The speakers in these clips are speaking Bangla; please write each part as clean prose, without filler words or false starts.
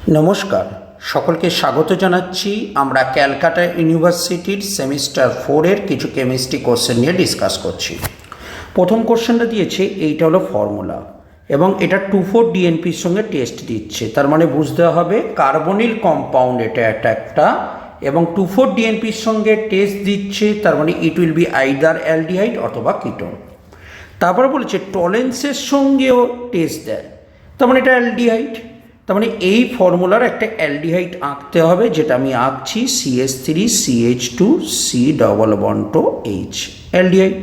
নমস্কার, সকলকে স্বাগত জানাচ্ছি। আমরা ক্যালকাটা ইউনিভার্সিটির সেমিস্টার 4-এর কিছু কেমিস্ট্রি কোশ্চেন নিয়ে ডিসকাস করছি। প্রথম কোশ্চেনটা দিয়েছে, এইটা হলো ফর্মুলা এবং এটা 2,4-DNPর সঙ্গে টেস্ট দিচ্ছে। তার মানে বুঝতে হবে কার্বনিল কম্পাউন্ড এটা একটা এবং 2,4-DNPর সঙ্গে টেস্ট দিচ্ছে, তার মানে it will be either aldehyde অথবা কিটোন। তারপরে বলেছে টলেন্সের সঙ্গেও টেস্ট দেয়, তার মানে এটা অ্যালডিহাইড। তার মানে এই ফর্মুলার একটা অ্যালডিহাইড আঁকতে হবে, যেটা আমি আঁকছি CH3CH2C++H অ্যালডিহাইড।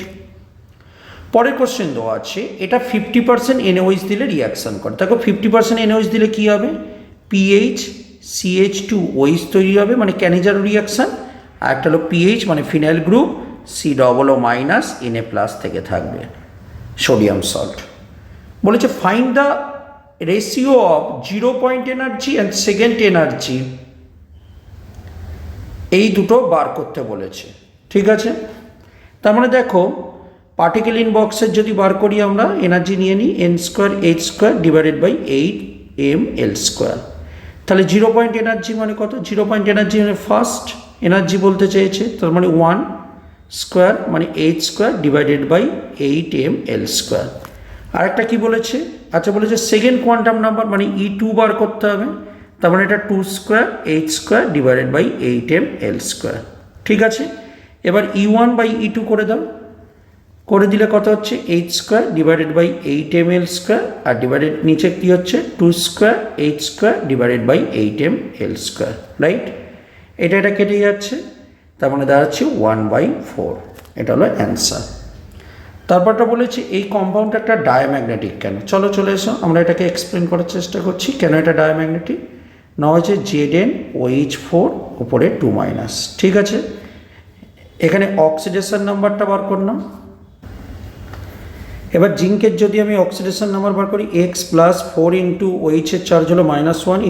পরের কোশ্চেন দেওয়া আছে, এটা 50% NaOH দিলে রিয়াকশান করে। দেখো 50% NaOH দিলে কী হবে, PH CH2OH তৈরি হবে, মানে ক্যানিজার রিয়াকশান। আর একটা হলো PH মানে ফিনাইল গ্রুপ, COO- Na+ থেকে থাকবে সোডিয়াম সল্ট। বলেছে find the ratio of 0 point energy and second energy, এই দুটো বার করতে বলেছে। ঠিক আছে, তার মানে দেখো পার্টিকেল ইন বক্সের যদি বার করি আমরা এনার্জি নিয়ে নিই n²h²/8mL²। তাহলে 0 পয়েন্ট এনার্জি মানে কত, 0 পয়েন্ট এনার্জি মানে ফার্স্ট এনার্জি বলতে চেয়েছে, তার মানে 1² মানে h²/8mL²। আরেকটা কি বলেছে, আচ্ছা বলেছে সেকেন্ড কোয়ান্টাম নাম্বার মানে E2 বার করতে হবে, তার মানে এটা 2² h²/8mL²। ঠিক আছে, এবার E1/E2 করে দাও, করে দিলে কত হচ্ছে h²/8mL² আর ডিভাইডেড নিচে কি হচ্ছে 2² h²/8mL², রাইট। এটা কেটে যাচ্ছে, তার মানে দাঁড়াচ্ছে 1/4। এটা হলো অ্যান্সার। তারপরটা বলেছি এই কম্পাউন্ড একটা ডায়াম্যাগনেটিক কেন। চলে এসো আমরা এটাকে এক্সপ্লেন করার চেষ্টা করছি কেন এটা ডায়াম্যাগনেটিক। না হচ্ছে ZnOH4 উপরে 2-। ঠিক আছে, এখানে অক্সিডেশন নাম্বারটা বার করলাম। এবার জিঙ্কের যদি আমি অক্সিডেশন নাম্বার বার করি X+4 ইন্টু OH-এর চার্জ হলো -1 =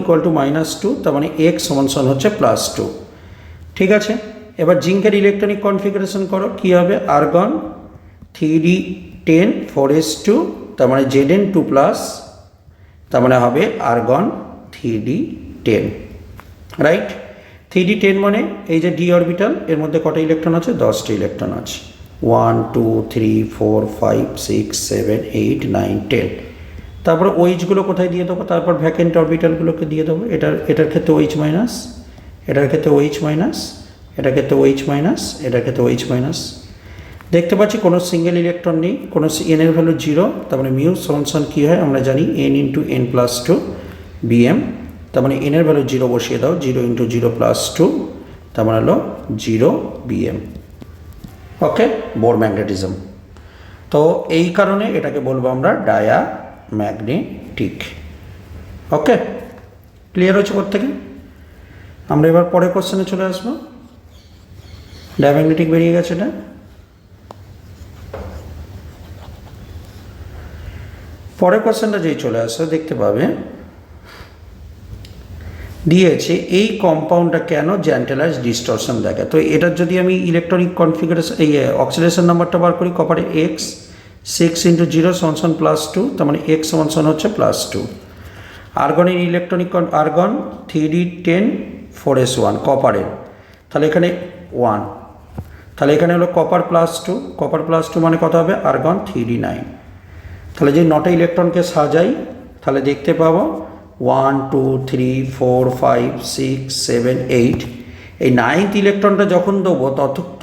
-2, তার মানে X সমান হচ্ছে +2। ঠিক আছে, এবার জিঙ্কের ইলেকট্রনিক কনফিগারেশন করো, কী হবে আর্গন 3d10 4s2, তার মানে Zn2+, তার মানে হবে আর্গন 3d10, রাইট। 3d10 মানে এই যে d অরবিটাল, এর মধ্যে কটা ইলেকট্রন আছে, 10টা ইলেকট্রন আছে, 1 2 3 4 5 6 7 8 9 10। তারপরে OH-গুলো কোথায় দিয়ে দেবো, তারপর ভ্যাকেন্ট অরবিটালগুলোকে দিয়ে দেবো। এটার ক্ষেত্রে OH-, এটার ক্ষেত্রে OH-, এটার ক্ষেত্রে OH-, এটার ক্ষেত্রে OH-। দেখতে পাচ্ছি কোনো সিঙ্গেল ইলেকট্রন নেই, কোনো n এর ভ্যালু 0, তার মানে মিউ সমান কী হয় আমরা জানি n × n+2 Bm, তার মানে n এর ভ্যালু 0 বসিয়ে দাও, 0 × 0+2, তার মানে হলো 0 Bm। ওকে, বোর ম্যাগনেটিজম। তো এই কারণে এটাকে বলবো আমরা ডায়াম্যাগনেটিক। ওকে, ক্লিয়ার হচ্ছে প্রত্যেকে। আমরা এবার পরের কোশ্চেনে চলে আসবো। ডায়াম্যাগনেটিক বেরিয়ে গেছে এটা। পরের কোশ্চেনটা যেই চলে আসে দেখতে পাবে দিয়েছে এই কম্পাউন্ডটা কেন জ্যান্টেলাইজ ডিস্টরশন দেখে। তো এটার যদি আমি ইলেকট্রনিক কনফিগারেশন এই অক্সিডেশন নাম্বারটা বার করি, কপারে X 6 × 0 = +2, তার মানে X সমান হচ্ছে +2। আর্গনের ইলেকট্রনিক আর্গন 3d10 4s1 কপারের, তাহলে এখানে 1, তাহলে এখানে হলো কপার +2, কপার +2 মানে কত হবে আর্গন 3d9। তাহলে যে 9টা ইলেকট্রনকে সাজাই তাহলে দেখতে পাবো 1 2 3 4 5 6 7 8। এই 9th ইলেকট্রনটা যখন দেবো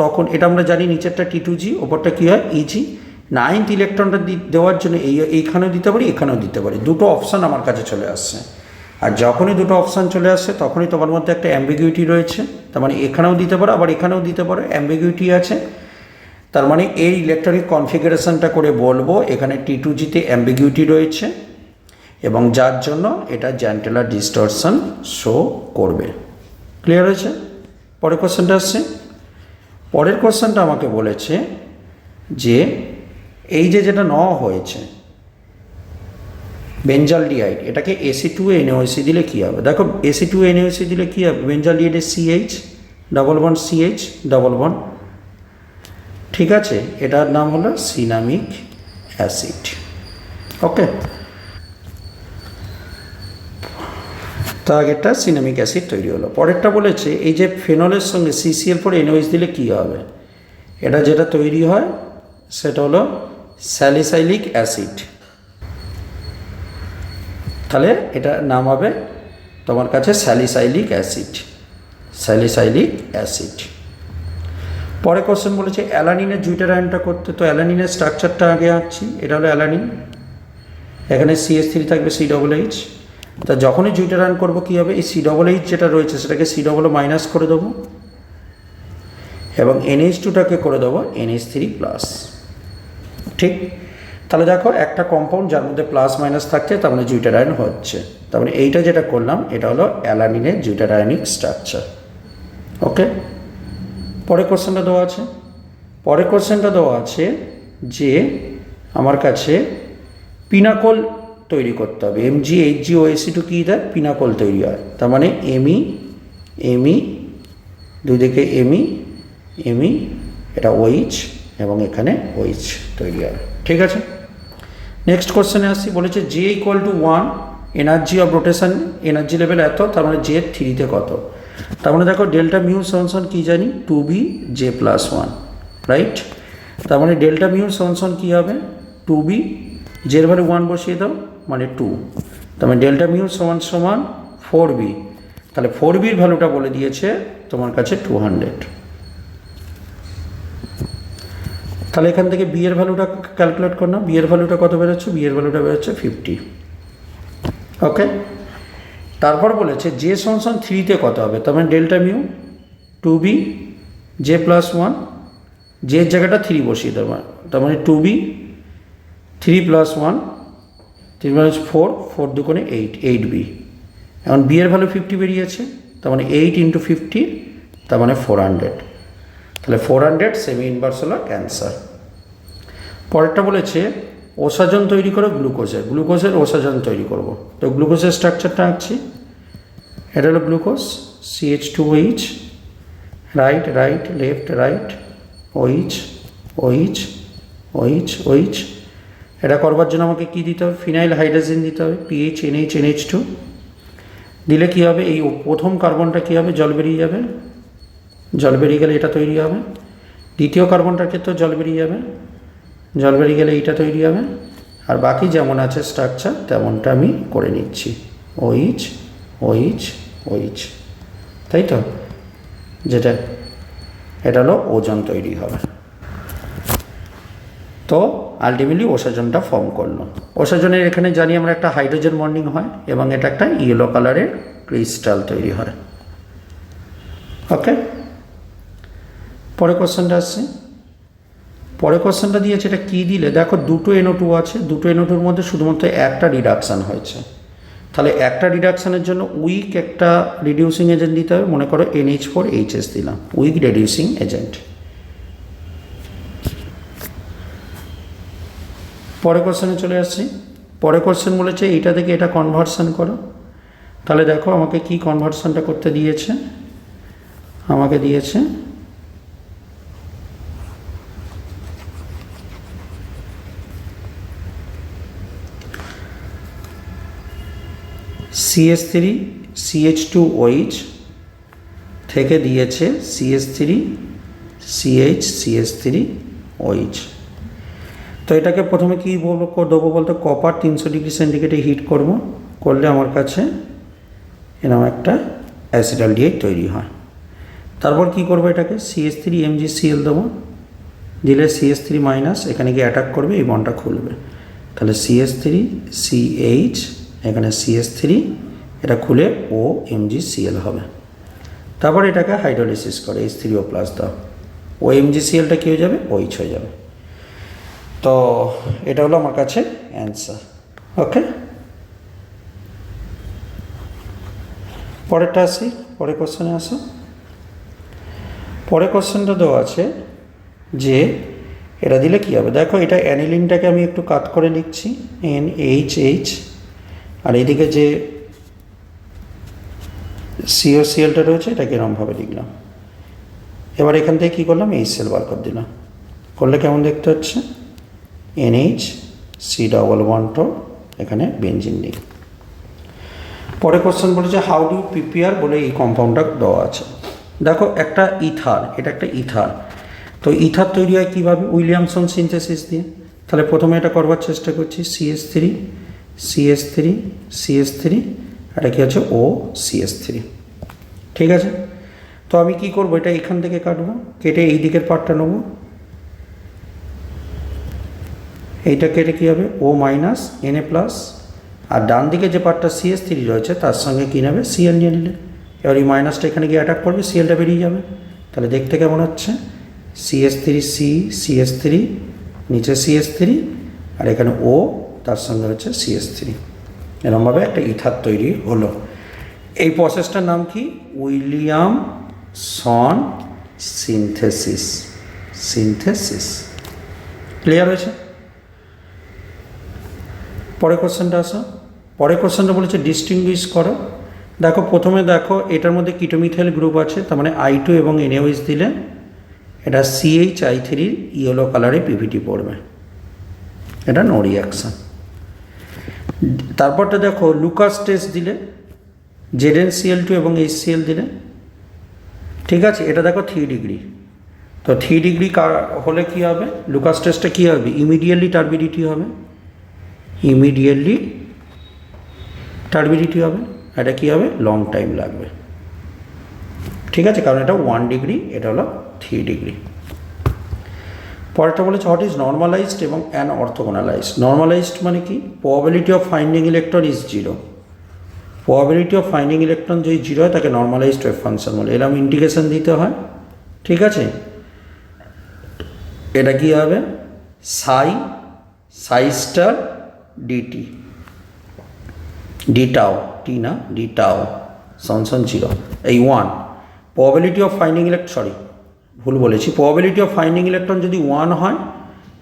তখন এটা আমরা জানি নিচেরটা T2G, ওপরটা কী হয় EG। 9th ইলেকট্রনটা দেওয়ার জন্য এইখানেও দিতে পারি, এখানেও দিতে পারি, দুটো অপশান আমার কাছে চলে আসছে। আর যখনই দুটো অপশান চলে আসছে তখনই তোমার মধ্যে একটা অ্যাম্বিগুইটি রয়েছে, তার মানে এখানেও দিতে পারো আবার এখানেও দিতে পারো, অ্যাম্বিগুইটি আছে। তার মানে এই ইলেকট্রনিক কনফিগারেশনটা করে বলবো এখানে T2G-তে অ্যাম্বিগুইটি রয়েছে এবং যার জন্য এটা জ্যান্টেলার ডিস্টরশন শো করবে। ক্লিয়ার হয়েছে। পরের কোশ্চেনটা আসছে। পরের কোশ্চেনটা আমাকে বলেছে যে এই যেটা নেওয়া হয়েছে বেঞ্জালডিহাইড, এটাকে Ac2NaOH দিলে কী হবে। দেখো Ac2NaOH দিলে কী হবে, বেঞ্জালডিহাইডের CH double bond CH double bond. ঠিক আছে, এটার নাম হলো সিনামিক অ্যাসিড। ওকে, তো আগেরটা সিনামিক অ্যাসিড তৈরি হলো। পরেরটা বলেছে এই যে ফেনলের সঙ্গে CCl4NOH দিলে কী হবে, এটা যেটা তৈরি হয় সেটা হলো স্যালিসাইলিক অ্যাসিড। তাহলে এটা নাম হবে তোমার কাছে স্যালিসাইলিক অ্যাসিড, স্যালিসাইলিক অ্যাসিড। পরে কোশ্চেন বলেছে অ্যালানিনের জুইটার আয়নটা করতে, তো অ্যালানিনের স্ট্রাকচারটা আগে আঁকছি। এটা হলো অ্যালানিন, এখানে CH3 থাকবে COOH। তা যখনই জুইটার আয়ন করবো কী হবে, এই COOH যেটা রয়েছে সেটাকে COO মাইনাস করে দেবো এবং NH2টাকে করে দেবো NH3+। ঠিক, তাহলে দেখো একটা কম্পাউন্ড যার মধ্যে প্লাস মাইনাস থাকছে, তার মানে জুইটার আয়ন হচ্ছে। তার মানে এইটা যেটা করলাম এটা হলো অ্যালানিনের জুইটার আয়নিক স্ট্রাকচার। ওকে, পরের কোশ্চেনটা দেওয়া আছে। পরের কোশ্চেনটা দেওয়া আছে যে আমার কাছে পিনাকল তৈরি করতে হবে। MgHgOAc2 কী দেয়, পিনাকল তৈরি হয়। তার মানে এমি দুই দিকে এমি এটা OH এবং এখানে OH তৈরি হয়। ঠিক আছে, নেক্সট কোশ্চেনে আসছি। বলেছে J = 1, energy of rotation, energy level এত, তার মানে J 3-তে কত। তার মানে দেখো ডেল্টা মিউ সমান কী জানি, 2BJ+1, রাইট। তার মানে ডেল্টা মিউ সমান কী হবে, 2B, জের ভ্যালু 1 বসিয়ে দাও মানে 2, তার মানে ডেল্টা মিউ সমান 4B। তাহলে 4Bর ভ্যালুটা বলে দিয়েছে তোমার কাছে 200। তাহলে এখান থেকে বি এর ভ্যালুটা ক্যালকুলেট কর না, বি এর ভ্যালুটা কত বেরোচ্ছে, বি এর ভ্যালুটা বেরোচ্ছে 50। ওকে, তারপর বলেছে J সমান 3-তে কত হবে, তার মানে ডেল্টা মিউ 2BJ+1, জের জায়গাটা 3 বসিয়ে দেবো, তার মানে 2B 3+1, 3 - 4, 4 দুগুণে 8, 8B। এখন বি এর ভ্যালু 50 বেরিয়েছে, তার মানে 8 × 50, তার মানে 400। তাহলে 400 সেমি ইনভার্স হলো ক্যান্সার। পরেরটা বলেছে ওসাজন তৈরি করে গ্লুকোজের ওসাজন তৈরি করব। তো গ্লুকোজের স্ট্রাকচারটা আঁকছি। এটা হলো glucose, CH2OH, right right left right, OH। এটা করবার জন্য আমাকে কী দিতে হবে, ফিনাইল হাইড্রোজেন দিতে হবে, PH NH2 দিলে কী হবে, এই প্রথম কার্বনটা কী হবে, জল বেরিয়ে যাবে, জল বেরিয়ে গেলে এটা তৈরি হবে। দ্বিতীয় কার্বনটার ক্ষেত্রেও জল বেরিয়ে যাবে, জল বেরিয়ে গেলে এইটা তৈরি হবে। আর বাকি যেমন আছে স্ট্রাকচার তেমনটা আমি করে নিচ্ছি, OH, তাই তো, যেটা এটা হলো ওজন তৈরি হবে। তো আলটিমেটলি ওসাজনটা ফর্ম করলো। ওসাজনের এখানে জানি আমরা একটা হাইড্রোজেন বন্ডিং হয় এবং এটা একটা ইয়েলো কালারের ক্রিস্টাল তৈরি হয়। ওকে, পরের কোশ্চেনটা আসছে। পরের কোশ্চেনটা দিয়েছে এটা কী দিলে, দেখো দুটো NO2 আছে, দুটো NO2-র মধ্যে শুধুমাত্র একটা রিডাকশান হয়েছে। তাহলে একটা রিডাকশানের জন্য উইক একটা রিডিউসিং এজেন্ট দিতে হবে। মনে করো NH4HS দিলাম, উইক রিডিউসিং এজেন্ট। পরের কোশ্চেনে চলে আসছি। পরের কোশ্চেন বলেছে এইটা থেকে এটা কনভার্সন করো। তাহলে দেখো আমাকে কি কনভার্সনটা করতে দিয়েছে, আমাকে দিয়েছে CH3 CH2OH থেকে দিয়েছে CH3 CH3OH। তো এটাকে প্রথমে কী দেবো বলতে, কপার 300 ডিগ্রি সেন্টিগ্রেডে হিট করব, করলে আমার কাছে এরকম একটা অ্যাসিটালডিহাইড তৈরি হয়। তারপর কি করব, এটাকে CH3MgCl দেবো, দিলে CH3- এখানে গিয়ে অ্যাটাক করবে, এই বন্ডটা খুলবে। তাহলে CH3CH, এখানে CH3, এটা খুলে OMgCl হবে। তারপর এটাকে হাইড্রোলিসিস করে H3O+ দাও, OMgClটা কী হয়ে যাবে, OH হয়ে যাবে। তো এটা হলো আমার কাছে অ্যান্সার। ওকে, পরেরটা আসি, পরের কোশ্চেনে আসো। পরের কোশ্চেনটা দেওয়া আছে যে এটা দিলে কী হবে, দেখো এটা অ্যানিলিনটাকে আমি একটু কাট করে লিখছি, NHH, আর এদিকে যে COClটা রয়েছে এটাকে এরকমভাবে লিখলাম। এবার এখান থেকে কী করলাম, HCl বার করে দিলাম, করলে কেমন দেখতে হচ্ছে, NHC, এখানে বেঞ্জিন নেই। পরে কোশ্চেন বলেছে হাউ ডু প্রিপেয়ার বলে এই কম্পাউন্ডটা দেওয়া আছে। দেখো একটা ইথার, এটা একটা ইথার। তো ইথার তৈরি হয় কীভাবে? উইলিয়ামসন সিনথেসিস দিয়ে। তাহলে প্রথমে এটা করবার চেষ্টা করছি, CH3 CH3 CH3, এটা কি আছে ও CH3। ঠিক আছে, তো আমি কি করব, এটা এখান থেকে কাটবো, কেটে এই দিকের পার্টটা নেবো, এইটা কেটে কী হবে ও মাইনাস Na প্লাস, আর ডান দিকে যে পার্টটা CH3 রয়েছে তার সঙ্গে কী নেবে Cl নিয়ে নিলে, এবার এই মাইনাসটা এখানে গিয়ে অ্যাটাক করবে, Clটা বেরিয়ে যাবে। তাহলে দেখতে কেমন হচ্ছে CH3C CH3 নিচে CH3 আর এখানে ও তার সঙ্গে হচ্ছে CH3, এরকমভাবে একটা ইথার তৈরি হলো। এই প্রসেসটার নাম কি? Williamson synthesis. সিনথেসিস ক্লিয়ার হয়েছে? পরের কোশ্চেনটা আসো। পরের কোশ্চেনটা বলেছে ডিস্টিংগুইশ করো। দেখো প্রথমে দেখো এটার মধ্যে কিটোমিথাইল গ্রুপ আছে, তার মানে I2 এবং NaOH দিলে এটা CHI3 ইয়েলো কালারে পিভিটি পড়বে, এটা নো রিয়াকশান। তারপরটা দেখো লুকাস টেস্ট দিলে ZnCl2 এবং HCl দিলে, ঠিক আছে, এটা দেখো 3 ডিগ্রি। তো 3 ডিগ্রি হলে কী হবে, লুকাস টেস্টটা কী হবে, ইমিডিয়েটলি টার্বিডিটি হবে, ইমিডিয়েটলি টার্বিডিটি হবে, এটা কী হবে লং টাইম লাগবে। ঠিক আছে, কারণ এটা 1 ডিগ্রি, এটা হলো 3 ডিগ্রি। পরেরটা বলেছে হোয়াট ইজ নর্মালাইজড এবং অ্যান অর্থোগোনালাইজড। নর্মালাইজড মানে কি? Probability of finding electron is 0। Probability of finding electron যদি 0 হয় তাকে নর্মালাইজড ওয়েভ ফাংশন বলে, এরকম ইন্টিগ্রেশন দিতে হয়। ঠিক আছে, এটা কি হবে সাই স্টার ডিটি, ডি টাও, টি না ডি টাও সমান 0। এই 1 প্রবাবিলিটি অফ ফাইন্ডিং ইলেকট্রন, ভুল বলেছি, প্রবাবিলিটি অফ ফাইন্ডিং ইলেকট্রন যদি 1 হয়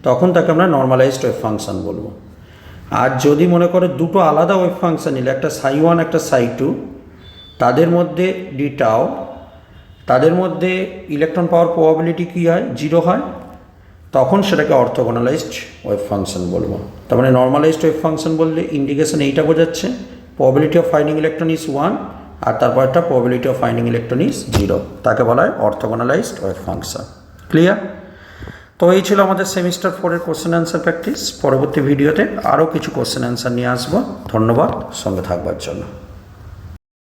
তখন তাকে আমরা নর্মালাইজড ওয়েভ ফাংশন বলবো। আর যদি মনে করো দুটো আলাদা ওয়েভ ফাংশন নিলে, একটা ψ1 একটা ψ2, তাদের মধ্যে ডি টাও, তাদের মধ্যে ইলেকট্রন পাওয়ার প্রবাবিলিটি কী হয় 0 হয়, তখন সেটাকে অর্থোগোনালাইজড ওয়েভ ফাংশন বলবো। তার মানে নর্মালাইজড ওয়েভ ফাংশন বললে ইন্ডিকেশন এইটা বোঝাচ্ছে probability of finding electron is 1 আর তারপর একটা probability of finding electron is 0, তাকে বলা হয় অর্থোগোনালাইজড ওয়েভ ফাংশন। ক্লিয়ার? তো এই ছিল আমাদের সেমিস্টার 4-এর কোশ্চেন অ্যান্সার প্র্যাকটিস। পরবর্তী ভিডিওতে আরও কিছু কোশ্চেন অ্যান্সার নিয়ে আসবো। ধন্যবাদ সঙ্গে থাকবার জন্য।